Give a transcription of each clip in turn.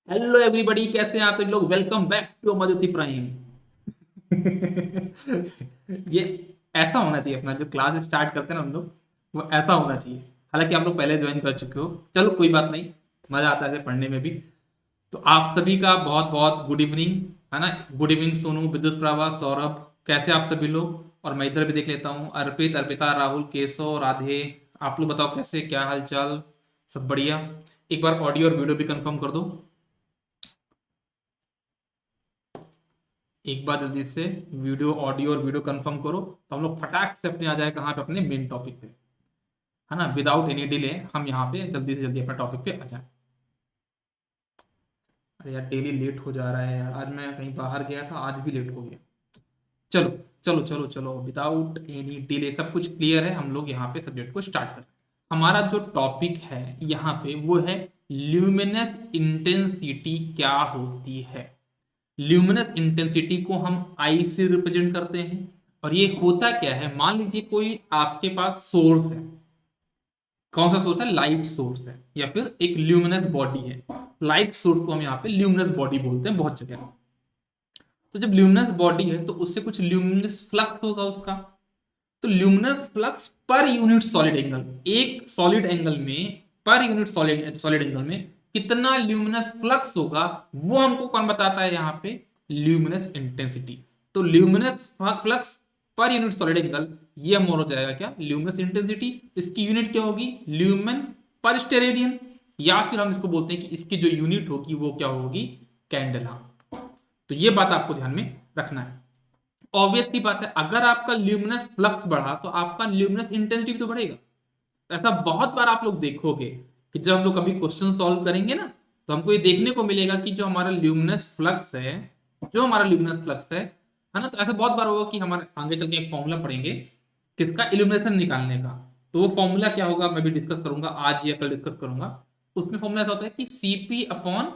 Hello everybody, कैसे हैं आप सब लोग। Welcome back to Madhuti prime. ये ऐसा होना चाहिए अपना जो क्लास स्टार्ट करते हैं ना हम लोग, वो ऐसा होना चाहिए। हालांकि आप लोग पहले ज्वाइन कर चुके हो, चलो कोई बात नहीं, मजा आता है पढ़ने में भी। तो आप सभी का बहुत बहुत गुड इवनिंग, है ना। गुड इवनिंग सोनू, विद्युत प्रभा, सौरभ, कैसे आप सभी लोग। और मैं इधर भी देख लेता हूँ, अर्पित, अर्पिता, राहुल, केशव, राधे। आप लोग बताओ कैसे, क्या हाल चाल। सब बढ़िया। एक बार ऑडियो और वीडियो भी कंफर्म कर दो। एक बार जल्दी से वीडियो, ऑडियो और वीडियो कंफर्म करो, तो हम लोग फटाक से अपने आ जाए कहाँ पे, अपने मेन टॉपिक पे, है ना। विदाउट एनी डिले हम यहाँ पे जल्दी से जल्दी अपने टॉपिक पे आ जाए। अरे यार, डेली लेट हो जा रहा है यार। आज मैं कहीं बाहर गया था, आज भी लेट हो गया। चलो चलो चलो चलो, विदाउट एनी डिले सब कुछ क्लियर है, हम लोग यहाँ पे सब्जेक्ट को स्टार्ट कर। हमारा जो टॉपिक है यहाँ पे वो है ल्यूमिनस इंटेंसिटी क्या होती है। ल्यूमिनस इंटेंसिटी को हम आई से रिप्रेजेंट करते हैं। और ये होता क्या है, मान लीजिए कोई आपके पास सोर्स है। कौन सा सोर्स है? लाइट सोर्स है, या फिर एक ल्यूमिनस बॉडी है। लाइट सोर्स को हम यहाँ पे ल्यूमिनस बॉडी बोलते हैं बहुत जगह। तो जब ल्यूमिनस बॉडी है तो उससे कुछ ल्यूमिनस फ्लक्स होगा उसका। तो luminous flux per unit solid angle, एक सॉलिड एंगल में, पर यूनिट सॉलिड सॉलिड एंगल में कितना ल्यूमिनस फ्लक्स होगा, वो हमको कौन बताता है यहाँ पे? Luminous intensity. तो luminous flux per unit solid angle, ये मोर हो जाएगा क्या? Luminous intensity. इसकी यूनिट क्या होगी? ल्यूमेन पर स्टेरेडियन। या फिर हम इसको बोलते हैं कि इसकी जो यूनिट होगी वो क्या होगी? कैंडेला। तो ये बात आपको ध्यान में रखना है। ऑब्वियस सी बात है, अगर आपका ल्यूमिनस फ्लक्स बढ़ा तो आपका ल्यूमिनस इंटेंसिटी भी तो बढ़ेगा। ऐसा बहुत बार आप लोग देखोगे कि जब हम लोग कभी क्वेश्चन सॉल्व करेंगे ना, तो हमको ये देखने को मिलेगा कि जो हमारा ल्यूमिनस फ्लक्स है, जो हमारा ल्यूमिनस फ्लक्स है ना, तो ऐसा बहुत बार होगा कि हमारे आगे चल के एक फॉर्मूला पढ़ेंगे किसका? इल्यूमिनेशन निकालने का। तो वो फॉर्मूला क्या होगा मैं भी डिस्कस करूंगा, आज या कल डिस्कस करूंगा। उसमें फॉर्मूला ऐसा होता है कि सीपी अपॉन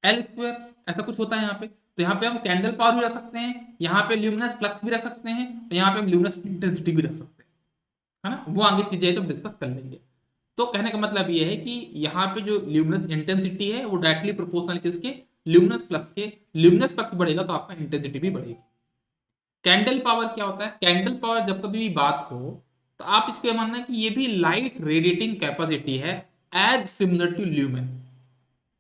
एल स्क्वायर, ऐसा कुछ होता है यहाँ पे। तो यहाँ पे हम कैंडल पावर भी रख सकते हैं, यहाँ पे ल्यूमिनस फ्लक्स भी रख सकते हैं, और यहाँ पे हम ल्यूमिनस इंटेंसिटी भी रख सकते हैं, है ना। वो आगे चीजें तो डिस्कस कर लेंगे। तो कहने का मतलब ये है कि यहाँ पे जो ल्यूमिनस इंटेंसिटी है वो डायरेक्टली प्रोपोर्शनल किसके? ल्यूमिनस फ्लक्स के। ल्यूमिनस फ्लक्स बढ़ेगा तो आपका इंटेंसिटी भी बढ़ेगी। कैंडल पावर क्या होता है? कैंडल पावर जब कभी भी बात हो, तो आप इसको ये मानना है कि ये भी लाइट रेडिएटिंग कैपेसिटी है, as similar to lumen.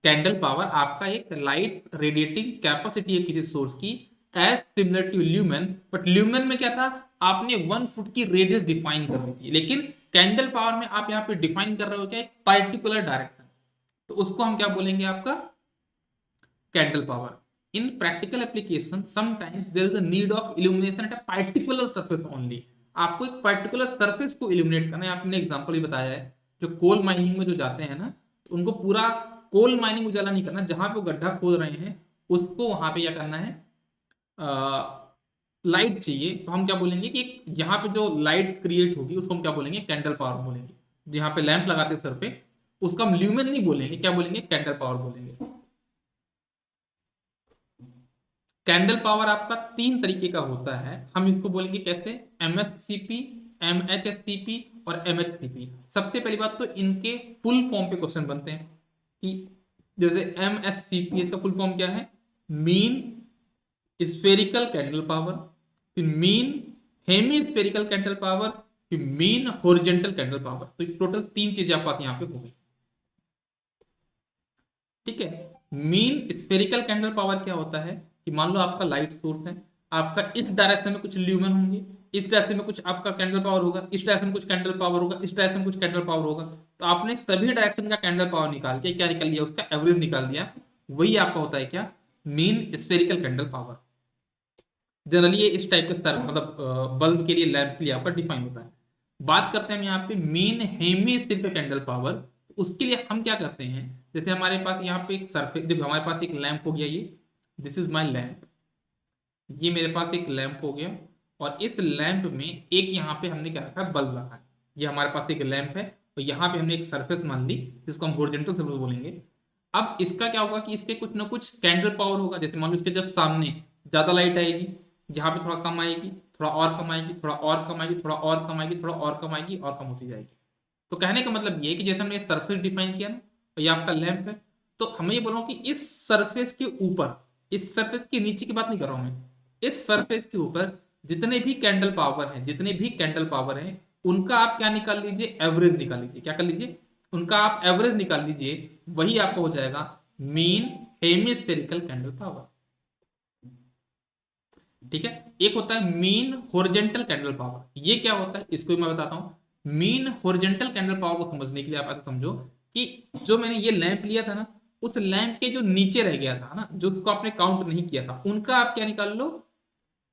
Candle power आपका एक लाइट रेडिएटिंग कैपेसिटी है किसी सोर्स की, as similar to lumen. But lumen में क्या था? आपने 1 फुट की रेडियस डिफाइन कर दी थी, लेकिन कैंडल पावर में आप यहाँ पे डिफाइन कर रहे हो क्या? एक पर्टिकुलर डायरेक्शन। तो उसको हम क्या बोलेंगे? आपका candle power. In practical application sometimes there is a need of illumination at a particular surface only. आपको एक पर्टिकुलर सरफेस को इल्यूमिनेट करना है। आपने एग्जांपल ही बताया है, जो कोल माइनिंग में जो जाते हैं ना, तो उनको पूरा कोल माइनिंग उजाला नहीं करना, जहां पे वो गड्ढा खोद रहे हैं उसको वहां पे क्या करना है? लाइट चाहिए, तो हम क्या बोलेंगे कि यहाँ पे जो लाइट क्रिएट होगी उसको हम क्या बोलेंगे? कैंडल पावर बोलेंगे। जहाँ पे लैंप लगाते हैं सर पे, उसका हम ल्यूमेन नहीं बोलेंगे, क्या बोलेंगे? कैंडल पावर बोलेंगे। कैंडल पावर आपका 3 तरीके का होता है, हम इसको बोलेंगे कैसे? एमएससीपी, एमएचएससीपी और एमएचसीपी। सबसे पहली बात तो इनके फुल फॉर्म पे क्वेश्चन बनते हैं कि जैसे एमएससीपी, इसका फुल फॉर्म क्या है? मीन स्फेरिकल कैंडल पावर, फिर mean hemi spherical candle power, फिर मीन हॉरिजेंटल कैंडल पावर। तो टोटल 3 चीजें आप पास यहाँ पे हो गई। ठीक है। मीन स्फेरिकल कैंडल पावर क्या होता है कि मान लो आपका लाइट सोर्स है, आपका इस डायरेक्शन में कुछ ल्यूमेन होंगे, इस डायरेक्शन में कुछ आपका कैंडल पावर होगा, इस डायरेक्शन में कुछ कैंडल पावर होगा, इस डायरेक्शन में कुछ कैंडल पावर होगा। तो आपने सभी डायरेक्शन का कैंडल पावर निकाल के क्या निकाल लिया? उसका एवरेज निकाल दिया। वही आपका होता है क्या? Mean spherical candle power. Generally ये इस टाइप के मतलब बल्ब के लिए, लैंप के लिए आपका डिफाइन होता है। बात करते हैं हम यहाँ पे मेन हेमी स्फीयर का कैंडल पावर। उसके लिए हम क्या करते हैं? जैसे हमारे पास यहाँ पे एक सरफेस, देखो हमारे पास एक लैंप हो गया, ये दिस इज माई लैंप। ये मेरे पास एक लैंप हो गया, और इस लैंप में एक यहाँ पे हमने क्या रखा है? बल्ब रखा है। ये हमारे पास एक लैंप है, और यहाँ पे हमने एक सरफेस मान ली जिसको हम हॉरिजॉन्टल सरफेस बोलेंगे। अब इसका क्या होगा कि इसके कुछ ना कुछ कैंडल पावर होगा। जैसे मान लो इसके जस्ट सामने ज्यादा लाइट आएगी, यहाँ पे थोड़ा कम आएगी, थोड़ा और कम आएगी, थोड़ा और कम आएगी, थोड़ा और कम आएगी, थोड़ा और कम आएगी, और कम होती जाएगी। तो कहने का मतलब ये है कि जैसे हमने सरफेस डिफाइन किया ना, तो ये आपका लैंप है, तो हमें ये बोल रहा हूँ कि इस सरफेस के ऊपर, इस सरफेस के नीचे की बात नहीं कर रहा हूं मैं, इस सरफेस के ऊपर जितने भी कैंडल पावर हैं, जितने भी कैंडल पावर हैं, उनका आप क्या निकाल लीजिए, एवरेज निकाल लीजिए। क्या कर लीजिए, उनका आप एवरेज निकाल लीजिए, वही आपको हो जाएगा मीन हेमिस्फेरिकल कैंडल पावर। ठीक है, एक होता है मीन होरिजेंटल कैंडल पावर। ये क्या होता है इसको मैं बताता हूं। मीन होरिजेंटल कैंडल पावर को समझने के लिए आप ऐसा समझो कि जो मैंने ये लैंप लिया था ना, उस लैंप के जो नीचे रह गया था ना, जो उसको आपने काउंट नहीं किया था, उनका आप क्या निकाल लो,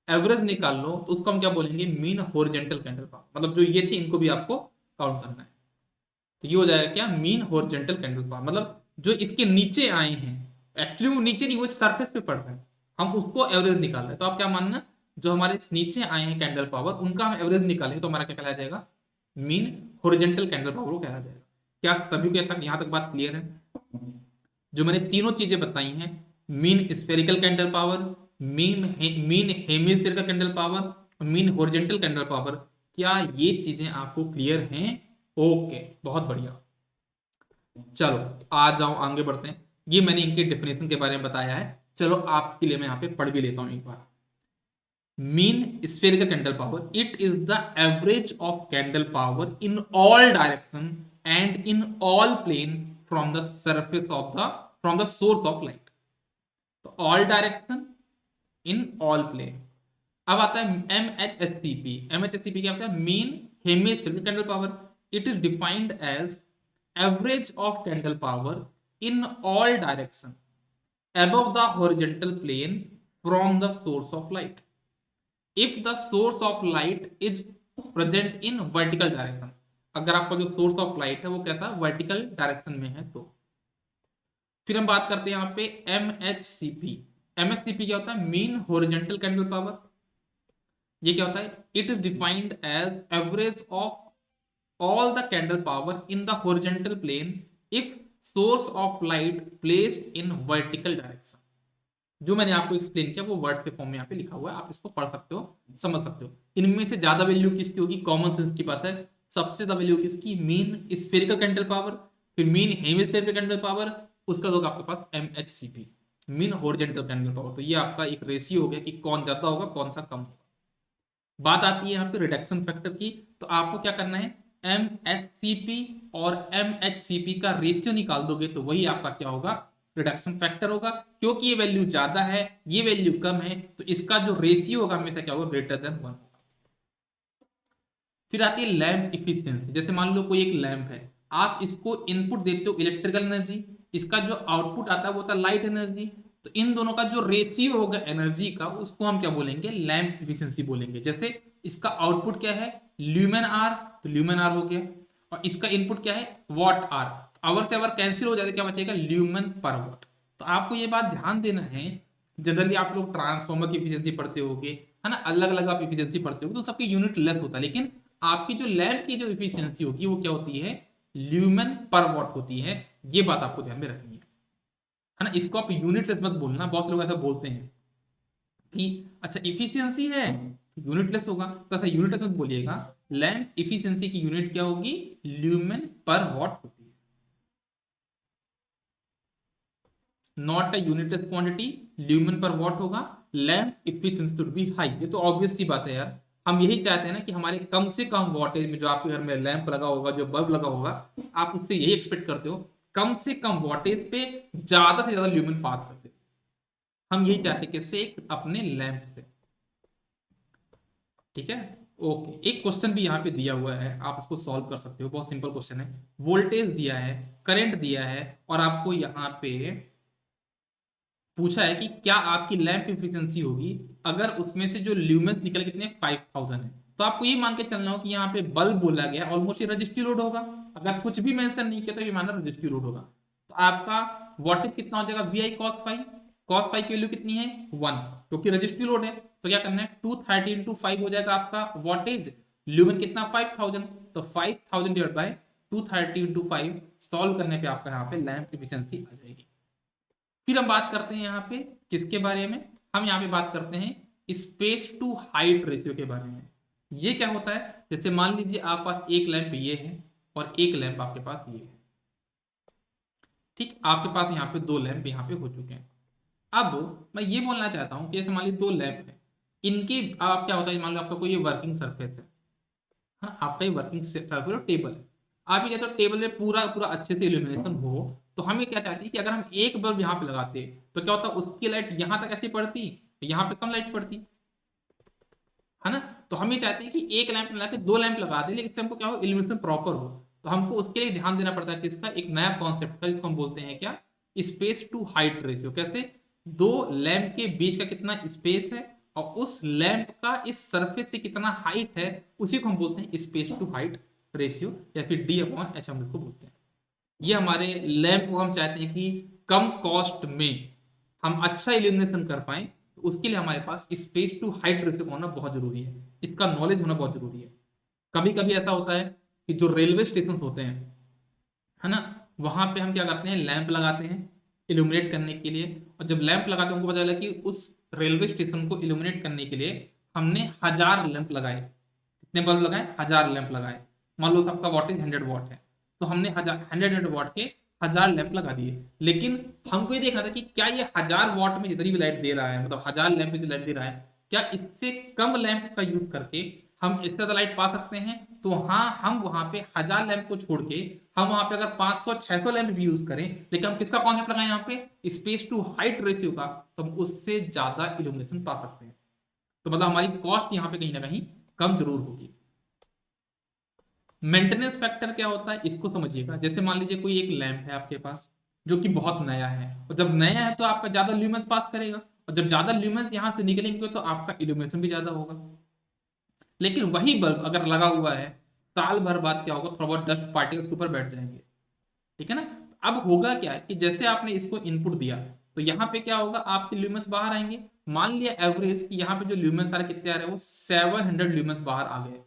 एवरेज निकाल लो। तो उसको हम क्या बोलेंगे, मीन होरिजेंटल कैंडल पावर। मतलब जो ये थी इनको भी आपको काउंट करना है। तो ये हो जाएगा क्या, मीन होरिजेंटल कैंडल पावर। मतलब जो इसके नीचे आए हैं, एक्चुअली वो नीचे नहीं, वो सरफेस पे पड़ रहे हैं, हम उसको एवरेज निकाल रहे हैं। तो आप क्या मानना, जो हमारे नीचे आए हैं कैंडल पावर, उनका हम एवरेज निकालें तो हमारा क्या कहलाया जाएगा, मीन होरिजेंटल कैंडल पावर को कहलाया जाएगा। क्या सभी को तक यहां तक बात क्लियर है? जो मैंने तीनों चीजें बताई हैं, mean spherical candle power, mean hemispherical candle power, mean horizontal candle power, क्या ये चीजें आपको क्लियर हैं? ओके, बहुत बढ़िया। चलो आ जाओ आगे बढ़ते हैं। ये मैंने इनके डेफिनेशन के बारे में बताया है, चलो आपके लिए मैं यहाँ पे पढ़ भी लेता हूँ एक बार। Mean spherical candle power, it is the average of candle power in all direction and in all plane from the surface of the from the source of light। तो all direction in all plane। अब आता है MHSCP। MHSCP क्या होता है, mean hemispherical candle power. It is defined as average of candle power in all direction above the horizontal plane from the source of light if the source of light is present in vertical direction। अगर आपका जो source of light है वो कैसा, vertical direction में है तो। फिर हम बात करते हैं यहाँ पे MHCP। MHCP क्या होता है, मीन होरिजेंटल कैंडल पावर। ये क्या होता है, it is defined as average of all the candle power in the horizontal plane if source of light placed in vertical direction। जो मैंने आपको एक्सप्लेन किया वो वर्ड के फॉर्म में यहाँ पे लिखा हुआ है, आप इसको पढ़ सकते हो, समझ सकते हो। इनमें से ज्यादा वैल्यू किसकी होगी, कॉमन सेंस की बात है, सबसे ज्यादा वैल्यू किसकी, मीन स्फेरिकल कैंडल पावर, फिर मीन हेमिस्फेरिकल कैंडल पावर, उसका होगा आपके पास MHCP, mean horizontal candle power. तो ये आपका एक रेशियो हो गया कि कौन ज्यादा होगा कौन सा कम होगा। बात आती है यहाँ पे रिडक्शन फैक्टर की। तो आपको क्या करना है, MSCP और MHCP का रेशियो निकाल दोगे तो वही आपका क्या होगा, रिडक्शन फैक्टर होगा। क्योंकि ये वैल्यू ज्यादा है, ये वैल्यू कम है, तो इसका जो रेशियो होगा हमेशा क्या होगा, ग्रेटर देन 1 होगा। फिर आती है लैंप इफिशियंसी। जैसे मान लो कोई एक लैंप है, आप इसको इनपुट देते हो इलेक्ट्रिकल एनर्जी, इसका जो आउटपुट आता है वो होता है लाइट एनर्जी। तो इन दोनों का जो रेशियो होगा एनर्जी का, उसको हम क्या बोलेंगे, लैंप इफिशियंसी बोलेंगे। जैसे इसका आउटपुट क्या है, ल्यूमेन आर, तो ल्यूमेन आर हो गया, और इसका इनपुट क्या है, वॉट आर। तो आवर से आवर कैंसिल हो जाता है, क्या बचेगा, ल्यूमेन पर वॉट। तो आपको ये बात ध्यान देना है, जनरली आप लोग ट्रांसफॉर्मर की इफिशियंसी पढ़ते होगे, है ना, अलग अलग आप इफिशियंसी पढ़ते होगे, तो सबकी यूनिट लेस होता है, लेकिन आपकी जो लैंप की जो इफिशियंसी होगी वो क्या होती है, ल्यूमेन पर वॉट होती है। ये बात आपको ध्यान में रखनी है ना। इसको आप यूनिट लेस मत बोलना, बहुत से लोग ऐसा बोलते हैं कि अच्छा इफिशियंसी है यूनिट लेस होगा, तो ऐसा यूनिट लेस मत बोलिएगा। लैंप इफिशियंसी की यूनिट क्या होगी, ल्यूमेन पर वॉट होती है, not a unitless quantity, lumen per watt होगा। Lamp efficiency to be high, ये तो ऑब्वियस सी बात है यार। हम यही चाहते हैं ना कि हमारे कम से कम वॉटेज में, जो आपके घर में लैंप लगा होगा, जो बल्ब लगा होगा, आप उससे यही एक्सपेक्ट करते हो कम से कम वॉटेज पे ज्यादा से ज्यादा ल्यूमेन पास करते हो। हम यही चाहते हैं किससे, अपने लैंप से। ठीक है, ओके। एक क्वेश्चन भी यहाँ पे दिया हुआ है, आप इसको सॉल्व कर सकते हो, बहुत सिंपल क्वेश्चन है। वोल्टेज दिया है, करंट दिया है, और आपको यहाँ पे पूछा है कि क्या आपकी लैंप इफिशियंसी होगी अगर उसमें से जो ल्यूमेंस निकल कितने 5000 है। तो आपको ये मान के चलना हो कि यहाँ पे बल्ब बोला गया, ऑलमोस्ट ये रजिस्ट्री लोड होगा। अगर कुछ भी मेंशन नहीं किया तो ये माना रजिस्ट्री लोड होगा। तो आपका वॉटेज कितना हो जाएगा, VI cos five. cos five की वैल्यू कितनी है, 1, क्योंकि रजिस्ट्री लोड है। तो क्या करना है, 230 इंटू 5 हो जाएगा आपका वॉटेज, ल्यूमेन कितना 5000, तो 5000 डिवाइड बाय 230 इंटू 5, सॉल्व करने पे आपका यहाँ पे लैंप इफिशियंसी आ जाएगी। फिर हम बात करते हैं यहाँ पे किसके बारे में, हम यहाँ पे बात करते हैं स्पेस टू हाइट रेशियो के बारे में। ये क्या होता है, जैसे मान लीजिए आपके पास एक लैंप ये है और एक लैंप आपके पास ये है। ठीक, आपके पास यहाँ पे 2 लैंप यहाँ पे हो चुके हैं। अब मैं ये बोलना चाहता हूँ कि जैसे मान लीजिए 2 लैंप है, इनकी आप क्या होता है, मान लो आपका कोई ये वर्किंग सरफेस है, हाँ आपका ये वर्किंग सरफेस टेबल है, आप ये चाहते हो टेबल में पूरा पूरा अच्छे से इल्यूमिनेशन हो, तो हम ये क्या चाहते हैं कि अगर हम एक बल्ब यहाँ पे लगाते तो क्या होता, उसकी लाइट यहाँ तक ऐसी पड़ती, यहाँ पे कम लाइट पड़ती है ना। तो हम ये चाहते हैं कि एक लैंप लगा के 2 लैंप लगा दे, लेकिन इससे हमको क्या हो, इल्यूमिनेशन प्रॉपर हो। तो हमको उसके लिए ध्यान देना पड़ता है कि इसका एक नया कॉन्सेप्ट का, जिसको हम बोलते हैं क्या, स्पेस टू हाइट रेशियो। कैसे, 2 लैंप के बीच का कितना स्पेस है और उस लैंप का इस सरफेस से कितना हाइट है, उसी को हम बोलते हैं स्पेस टू हाइट रेशियो, या फिर D/H हम इसको बोलते हैं। ये हमारे लैंप को हम चाहते हैं कि कम कॉस्ट में हम अच्छा इल्यूमिनेशन कर पाए, तो उसके लिए हमारे पास स्पेस टू हाइट रेशियो होना बहुत जरूरी है, इसका नॉलेज होना बहुत जरूरी है। कभी कभी ऐसा होता है कि जो रेलवे स्टेशन होते हैं, है ना, वहां पे हम क्या करते हैं, लैंप लगाते हैं इल्यूमिनेट करने के लिए, और जब लैंप लगाते हैं उनको पता चला कि उस रेलवे स्टेशन को इल्यूमिनेट करने के लिए हमने 1000 लैंप लगाए। कितने बल्ब लगाए, 1000 लैंप लगाए। मान लो सबका वॉटेज 100 वाट है, तो हमने 100 वाट के 1000 लैंप लगा दिए। लेकिन हमको ये देखना था कि क्या ये 1000 वाट में जितनी भी लाइट दे रहा है, मतलब 1000 लैंप में जो लाइट दे रहा है, क्या इससे कम लैंप का यूज करके हम इससे ज्यादा लाइट पा सकते हैं। तो हाँ, हम वहां पे 1000 लैंप को छोड़ के हम वहां पे अगर 500-600 लैंप भी यूज करें, लेकिन हम किसका कॉन्सेप्ट लगाए यहाँ पे, स्पेस टू हाइट रेशियो का, तो हम उससे ज्यादा इल्यूमिनेशन पा सकते हैं। तो मतलब हमारी कॉस्ट यहाँ पे कहीं ना कहीं कम जरूर होगी। मेंटेनेंस फैक्टर क्या होता है, इसको समझिएगा। जैसे मान लीजिए कोई एक लैंप है आपके पास जो कि बहुत नया है, और जब नया है तो आपका ज्यादा ल्यूमेंस पास करेगा, और जब ज्यादा ल्यूमेंस यहां से निकलेंगे तो आपका इल्यूमिनेशन भी ज्यादा होगा। लेकिन वही बल्ब अगर लगा हुआ है, साल भर बाद क्या होगा, थोड़ा बहुत डस्ट पार्टिकल्स के ऊपर बैठ जाएंगे, ठीक है ना। अब होगा क्या है कि जैसे आपने इसको इनपुट दिया, तो यहाँ पे क्या होगा, आपके ल्यूमेंस बाहर आएंगे। मान लिया एवरेज कि यहाँ पे जो ल्यूमेंस आ रहे कितने आ रहे हैं, वो 700 ल्यूमेंस बाहर आ गए।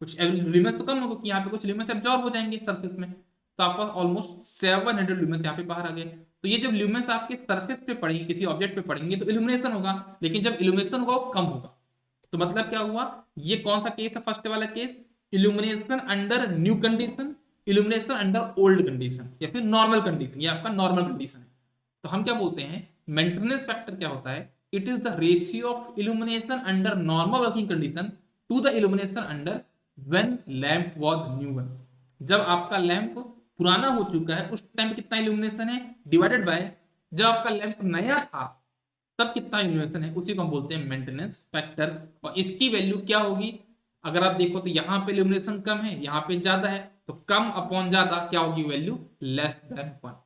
कुछ ल्यूमेंस तो कम होगा कि यहाँ पे कुछ ल्यूमेंस एब्जॉर्ब हो जाएंगे सरफेस में, तो आपका ऑलमोस्ट 700 ल्यूमेंस यहाँ पे बाहर आ गए। तो ये जब ल्यूमेंस आपके सरफेस पे पड़ेंगे, किसी ऑब्जेक्ट पे पड़ेंगे, तो इल्यूमिनेशन होगा। लेकिन जब इल्यूमिनेशन होगा वो कम होगा। तो मतलब क्या हुआ, ये कौन सा केस है, फर्स्ट वाला case, illumination under new condition, illumination under old condition, या फिर नॉर्मल कंडीशन, ये आपका नॉर्मल कंडीशन है। तो हम क्या बोलते हैं, मेंटेनेंस फैक्टर क्या होता है, it is the ratio of illumination under normal working condition to the illumination under when lamp was new one. जब आपका लैंप पुराना हो चुका है, उस टाइम कितना इल्यूमिनेशन है, डिवाइडेड बाय जब आपका लैंप नया था तब कितना इल्यूमिनेशन है, उसी को हम बोलते हैं मेंटेनेंस फैक्टर। और इसकी वैल्यू क्या होगी, अगर आप देखो तो यहाँ पे इल्यूमिनेशन कम है, यहाँ पे ज्यादा है, तो कम अपॉन ज्यादा क्या होगी वैल्यू, लेस देन 1।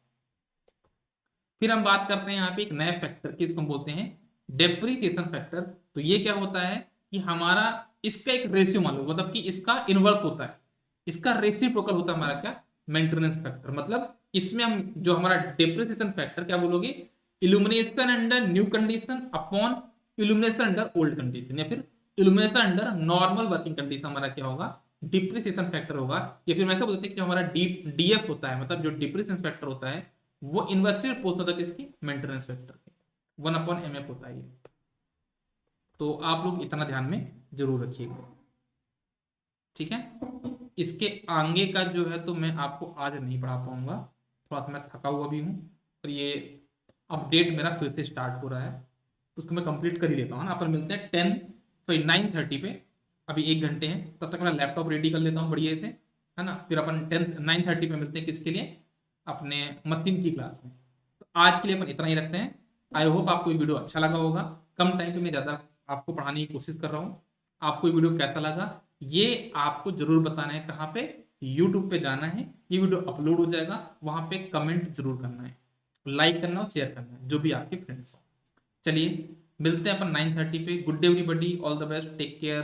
फिर हम बात करते हैं यहाँ पे एक नए फैक्टर की, इसको हम बोलते हैं डेप्रिसिएशन फैक्टर। तो ये क्या होता है कि हमारा इसका एक रेशियो मान लो, मतलब कि इसका इनवर्स होता है, इसका रेसिप्रोकल होता है हमारा क्या, मेंटेनेंस फैक्टर। मतलब इसमें हम जो हमारा डेप्रिसिएशन फैक्टर क्या बोलोगे, illumination under new condition upon illumination under old condition, या फिर illumination under normal working condition, हमारा क्या होगा, डिप्रिसिएशन फैक्टर होगा। या फिर हम ऐसा बोलते हैं कि जो हमारा डीएफ होता है, मतलब जो डिप्रिसिएशन फैक्टर होता है, वो इन्वर्सली पोस्ट होता है किसकी, मेंटेनेंस फैक्टर के, 1/mf होता है ये। तो आप लोग इतना ध्यान में जरूर रखिएगा, ठीक है। इसके आगे का जो है तो मैं आपको आज नहीं पढ़ा पाऊंगा, थोड़ा सा मैं थका हुआ भी हूँ, और ये अपडेट मेरा फिर से स्टार्ट हो रहा है, तो उसको मैं कंप्लीट कर ही लेता हूँ ना। अपन मिलते हैं 9:30 पे, अभी 1 घंटे हैं, तब तक मैं लैपटॉप रेडी कर लेता हूँ बढ़िया से, है ना। फिर अपन 9:30 पे मिलते हैं, किसके लिए, अपने मशीन की क्लास में। तो आज के लिए अपन इतना ही रखते हैं। आई होप आपको ये वीडियो अच्छा लगा होगा। कम टाइम पे मैं ज़्यादा आपको पढ़ाने की कोशिश कर रहा हूँ। आपको ये वीडियो कैसा लगा ये आपको जरूर बताना है। कहाँ पे, यूट्यूब पे जाना है, ये वीडियो अपलोड हो जाएगा, वहां पे कमेंट जरूर करना है, लाइक करना और शेयर करना है, जो भी आपके फ्रेंड्स हो। चलिए मिलते हैं अपन 9:30 पे। Good day everybody, all the best, take care.